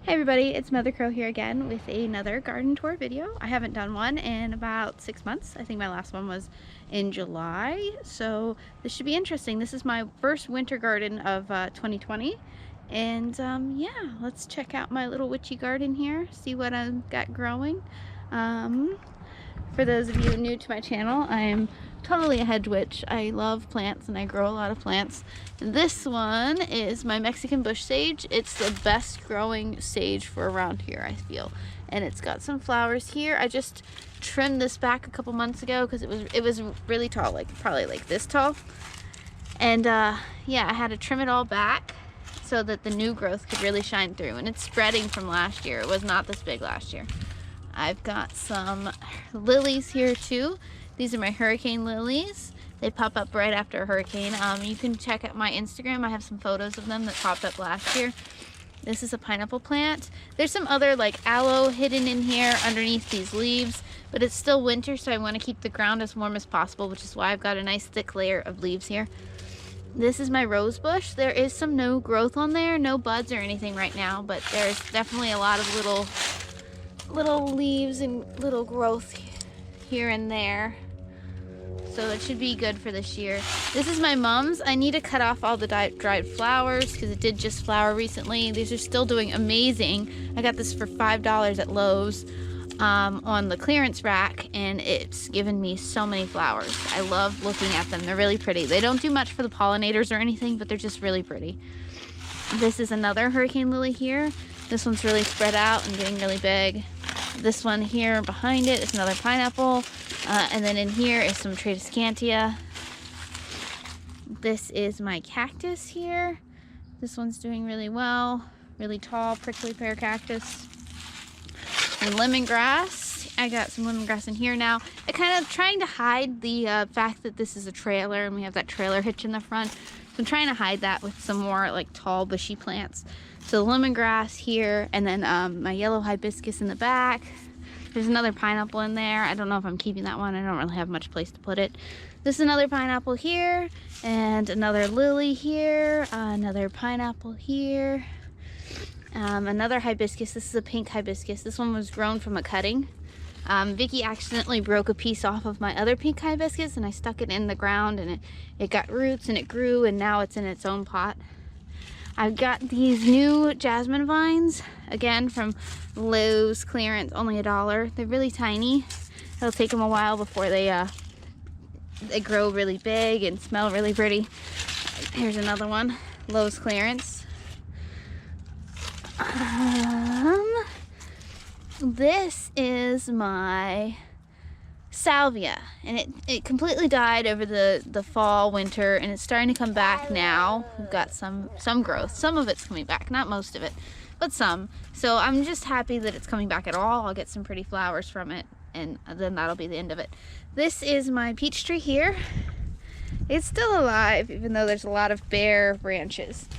Hey everybody, it's MotherCrowe here again with another garden tour video. I haven't done one in about 6 months. I think my last one was in July, so this should be interesting. This is my first winter garden of 2020, and yeah, let's check out my little witchy garden here, see what I've got growing. For those of you new to my channel, I am totally a hedge witch. I love plants and I grow a lot of plants. This one is my Mexican bush sage. It's the best growing sage for around here, I feel. And it's got some flowers here. I just trimmed this back a couple months ago because it was really tall, like probably like this tall. And yeah, I had to trim it all back so that the new growth could really shine through. And it's spreading from last year. It was not this big last year. I've got some lilies here too. These are my hurricane lilies. They pop up right after a hurricane. You can check out my Instagram. I have some photos of them that popped up last year. This is a pineapple plant. There's some other like aloe hidden in here underneath these leaves, but it's still winter, so I want to keep the ground as warm as possible, which is why I've got a nice thick layer of leaves here. This is my rose bush. There is some new growth on there, no buds or anything right now, but there's definitely a lot of little leaves and little growth here and there. So it should be good for this year. This is my mom's. I need to cut off all the dried flowers because it did just flower recently. These are still doing amazing. I got this for $5 at Lowe's on the clearance rack, and it's given me so many flowers. I love looking at them. They're really pretty. They don't do much for the pollinators or anything, but they're just really pretty. This is another hurricane lily here. This one's really spread out and getting really big. This one here behind it is another pineapple. And then in here is some Tradescantia. This is my cactus here. This one's doing really well. Really tall, prickly pear cactus. And lemongrass. I got some lemongrass in here now. I kind of trying to hide the fact that this is a trailer and we have that trailer hitch in the front. So I'm trying to hide that with some more like tall bushy plants. So lemongrass here, and then my yellow hibiscus in the back. There's another pineapple in there. I don't know if I'm keeping that one. I don't really have much place to put it. This is another pineapple here, and another lily here, another pineapple here, another hibiscus. This is a pink hibiscus. This one was grown from a cutting. Vicky accidentally broke a piece off of my other pink hibiscus, and I stuck it in the ground, and it got roots, and it grew, and now it's in its own pot. I've got these new jasmine vines, again from Lowe's clearance, only $1. They're really tiny. It'll take them a while before they grow really big and smell really pretty. Here's another one, Lowe's clearance. This is my salvia, and it completely died over the fall, winter, and it's starting to come back now. We've got some growth. Some of it's coming back, not most of it, but some. So I'm just happy that it's coming back at all. I'll get some pretty flowers from it, and then that'll be the end of it. This is my peach tree here. It's still alive, even though there's a lot of bare branches.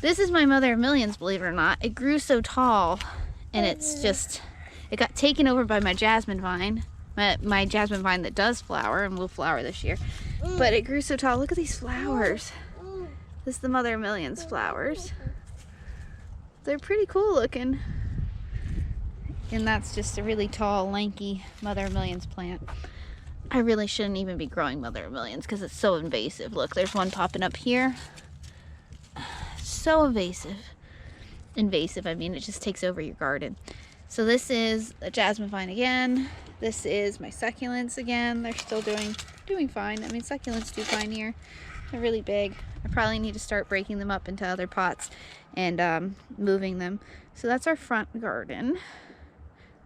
This is my mother of millions, believe it or not. It grew so tall, and it got taken over by my jasmine vine. My jasmine vine that does flower and will flower this year, but it grew so tall. Look at these flowers. This is the mother of millions flowers. They're pretty cool looking, and that's just a really tall, lanky mother of millions plant. I really shouldn't even be growing mother of millions because it's so invasive. Look, there's one popping up here. So invasive. I mean, it just takes over your garden. So this is a jasmine vine again. This is my succulents again. They're still doing fine. I mean, succulents do fine here. They're really big. I probably need to start breaking them up into other pots and moving them. So that's our front garden.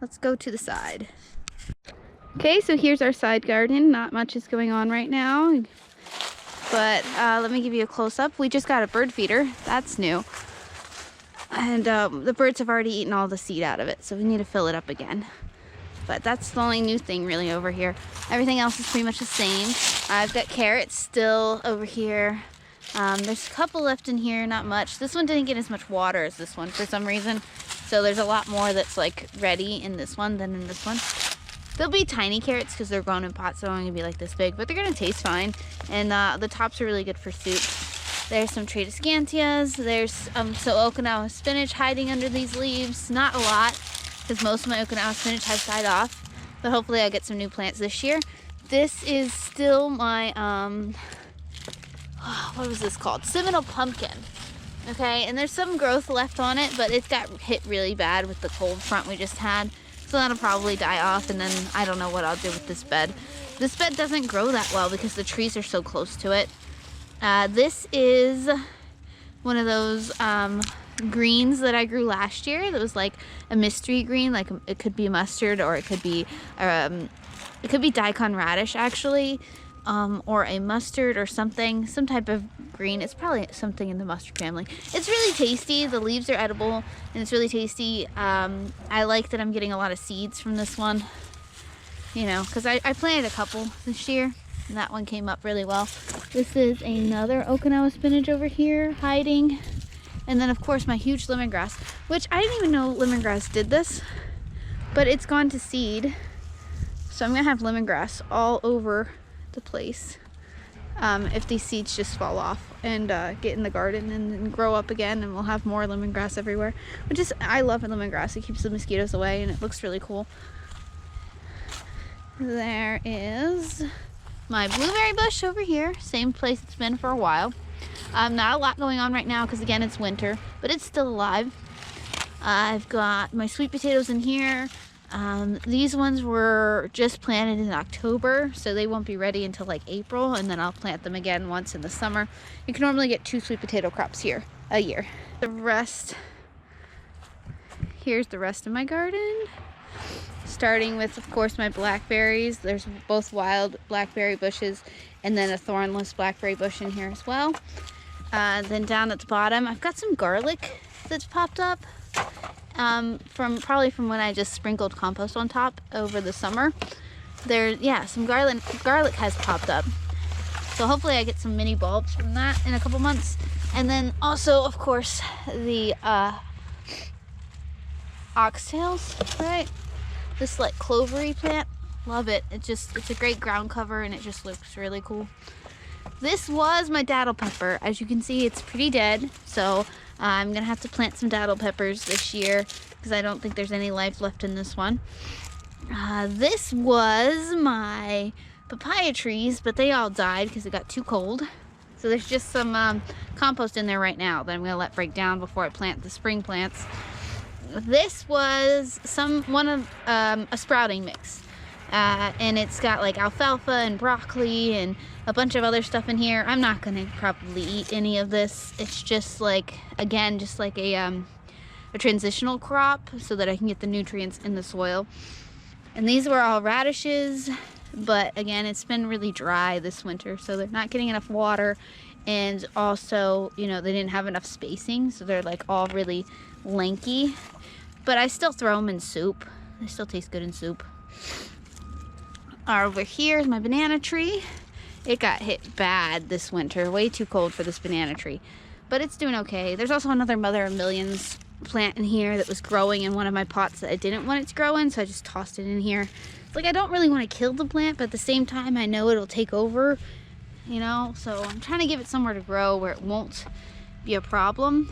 Let's go to the side. Okay, so here's our side garden. Not much is going on right now, but let me give you a close-up. We just got a bird feeder. That's new. And the birds have already eaten all the seed out of it, so we need to fill it up again. But that's the only new thing really over here. Everything else is pretty much the same. I've got carrots still over here. There's a couple left in here, not much. This one didn't get as much water as this one for some reason. So there's a lot more that's like ready in this one than in this one. They'll be tiny carrots because they're grown in pots, so they're only gonna be like this big, but they're gonna taste fine. And the tops are really good for soup. There's some Tradescantias. There's some Okinawa spinach hiding under these leaves. Not a lot, because most of my Okinawa spinach has died off. But hopefully I'll get some new plants this year. This is still my, what was this called? Seminole pumpkin. Okay, and there's some growth left on it, but it got hit really bad with the cold front we just had. So that'll probably die off, and then I don't know what I'll do with this bed. This bed doesn't grow that well because the trees are so close to it. This is one of those greens that I grew last year. That was like a mystery green, like it could be mustard, or it could be daikon radish actually, or a mustard or something, some type of green. It's probably something in the mustard family. It's really tasty. The leaves are edible and it's really tasty. I like that I'm getting a lot of seeds from this one, you know, because I planted a couple this year and that one came up really well. This is another Okinawa spinach over here hiding. And then of course my huge lemongrass, which I didn't even know lemongrass did this, but it's gone to seed. So I'm gonna have lemongrass all over the place if these seeds just fall off and get in the garden and then grow up again, and we'll have more lemongrass everywhere. Which is, I love lemongrass. It keeps the mosquitoes away and it looks really cool. There is my blueberry bush over here, same place it's been for a while. Not a lot going on right now because again it's winter, but it's still alive. I've got my sweet potatoes in here. These ones were just planted in October, so they won't be ready until like April, and then I'll plant them again once in the summer. You can normally get 2 sweet potato crops here a year. The rest, here's the rest of my garden. Starting with, of course, my blackberries. There's both wild blackberry bushes and then a thornless blackberry bush in here as well. Then down at the bottom, I've got some garlic that's popped up. Probably from when I just sprinkled compost on top over the summer. Some garlic has popped up. So hopefully I get some mini bulbs from that in a couple months. And then also, of course, the oxtails, right? This like clovery plant, love it. It's a great ground cover and it just looks really cool. This was my daddle pepper. As you can see, it's pretty dead. So I'm gonna have to plant some daddle peppers this year because I don't think there's any life left in this one. This was my papaya trees, but they all died because it got too cold. So there's just some compost in there right now that I'm gonna let break down before I plant the spring plants. This was a sprouting mix. And it's got like alfalfa and broccoli and a bunch of other stuff in here. I'm not gonna probably eat any of this. It's just like, again, just like a transitional crop so that I can get the nutrients in the soil. And these were all radishes, but again, it's been really dry this winter, so they're not getting enough water. And also, you know, they didn't have enough spacing, so they're like all really lanky. But I still throw them in soup. They still taste good in soup. Over here is my banana tree. It got hit bad this winter. Way too cold for this banana tree. But it's doing okay. There's also another Mother of Millions plant in here that was growing in one of my pots that I didn't want it to grow in, so I just tossed it in here. It's like I don't really want to kill the plant, but at the same time I know it'll take over, you know? So I'm trying to give it somewhere to grow where it won't be a problem.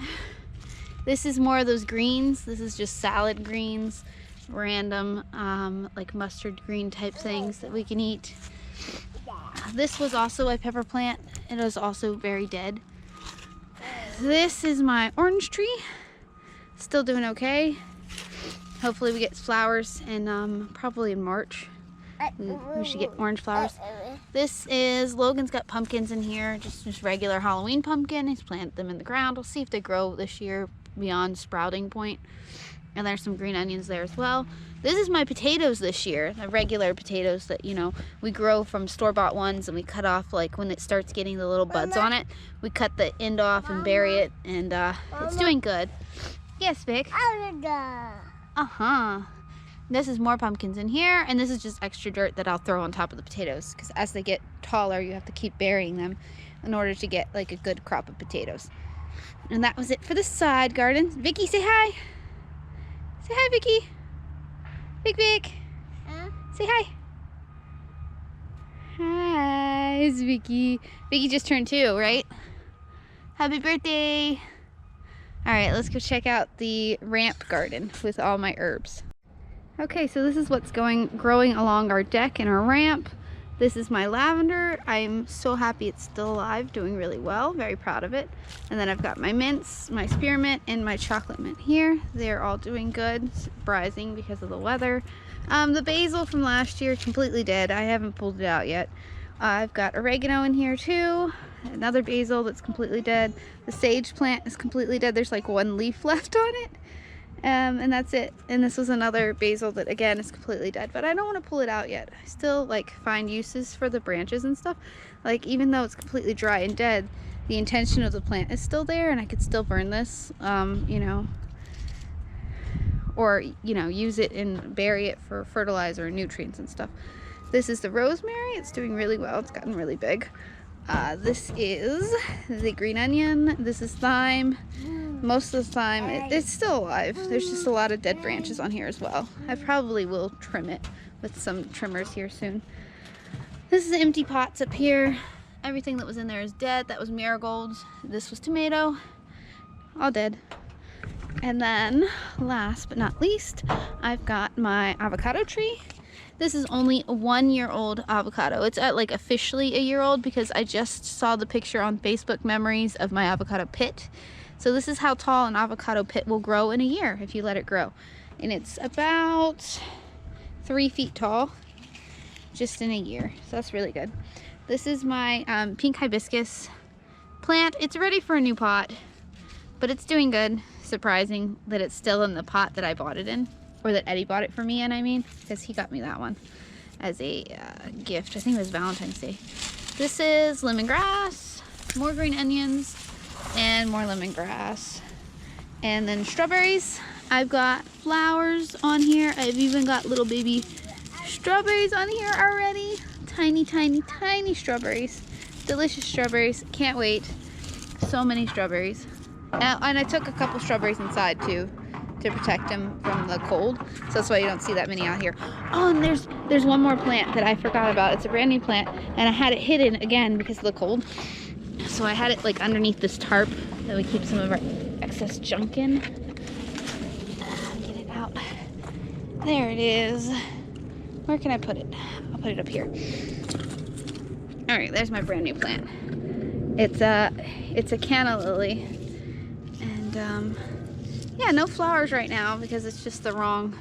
This is more of those greens. This is just salad greens. Random like mustard green type things that we can eat. This was also a pepper plant. It was also very dead. This is my orange tree. Still doing okay. Hopefully we get flowers in probably in March. We should get orange flowers. This is, Logan's got pumpkins in here, just regular Halloween pumpkin. He's planted them in the ground. We'll see if they grow this year beyond sprouting point. And there's some green onions there as well. This is my potatoes this year, the regular potatoes that, you know, we grow from store-bought ones, and we cut off like when it starts getting the little buds on it. We cut the end off and bury it, and it's doing good. Yes, Vic? Uh-huh. This is more pumpkins in here, and this is just extra dirt that I'll throw on top of the potatoes, because as they get taller, you have to keep burying them in order to get like a good crop of potatoes. And that was it for the side garden. Vicky, say hi. Say hi, Vicky. Vic. Say hi. Hi, it's Vicky. Vicky just turned 2, right? Happy birthday. All right, let's go check out the ramp garden with all my herbs. Okay, so this is what's growing along our deck and our ramp. This is my lavender. I'm so happy it's still alive, doing really well. Very proud of it. And then I've got my mints, my spearmint, and my chocolate mint here. They're all doing good, rising because of the weather. The basil from last year, completely dead. I haven't pulled it out yet. I've got oregano in here too. Another basil that's completely dead. The sage plant is completely dead. There's like one leaf left on it. And that's it. And this was another basil that again is completely dead, but I don't want to pull it out yet. I still like find uses for the branches and stuff. Like even though it's completely dry and dead, the intention of the plant is still there, and I could still burn this, you know, or you know, use it and bury it for fertilizer and nutrients and stuff. This is the rosemary. It's doing really well. It's gotten really big. This is the green onion. This is thyme. Most of the time it's still alive. There's just a lot of dead branches on here as well. I probably will trim it with some trimmers here soon. This is empty pots up here. Everything that was in there is dead. That was marigolds. This was tomato. All dead. And then last but not least, I've got my avocado tree. This is only a 1-year-old avocado. It's at like officially a year old because I just saw the picture on Facebook Memories of my avocado pit. So this is how tall an avocado pit will grow in a year if you let it grow. And it's about 3 feet tall just in a year. So that's really good. This is my pink hibiscus plant. It's ready for a new pot, but it's doing good. Surprising that it's still in the pot that I bought it in, or that Eddie bought it for me in, I mean, because he got me that one as a gift. I think it was Valentine's Day. This is lemongrass, more green onions, and more lemongrass. And then strawberries. I've got flowers on here. I've even got little baby strawberries on here already. Tiny, tiny, tiny strawberries. Delicious strawberries. Can't wait. So many strawberries. And I took a couple strawberries inside too, to protect them from the cold. So that's why you don't see that many out here. Oh, and there's one more plant that I forgot about. It's a brand new plant, and I had it hidden again because of the cold. So I had it like underneath this tarp that we keep some of our excess junk in. Get it out. There it is. Where can I put it? I'll put it up here. All right, there's my brand new plant. It's a canna lily, and yeah, no flowers right now because it's just the wrong,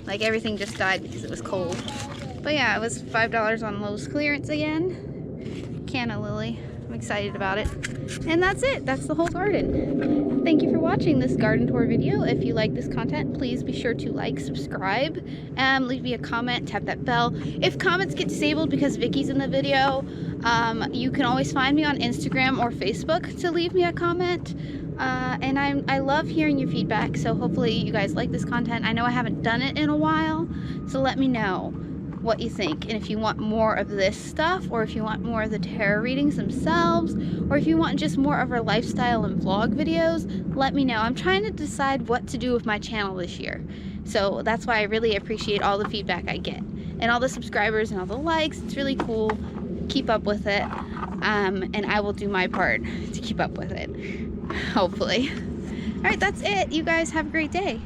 like everything just died because it was cold. But yeah, it was $5 on Lowe's clearance again. Canna lily. I'm excited about it. And that's it. That's the whole garden. Thank you for watching this garden tour video. If you like this content, please be sure to like, subscribe, leave me a comment, tap that bell. If comments get disabled because Vicky's in the video, you can always find me on Instagram or Facebook to leave me a comment. And I love hearing your feedback, so hopefully you guys like this content. I know I haven't done it in a while, so let me know what you think, and if you want more of this stuff, or if you want more of the tarot readings themselves, or if you want just more of our lifestyle and vlog videos, let me know. I'm trying to decide what to do with my channel this year, so that's why I really appreciate all the feedback I get and all the subscribers and all the likes. It's really cool. Keep up with it, and I will do my part to keep up with it, hopefully. All right, that's it. You guys have a great day.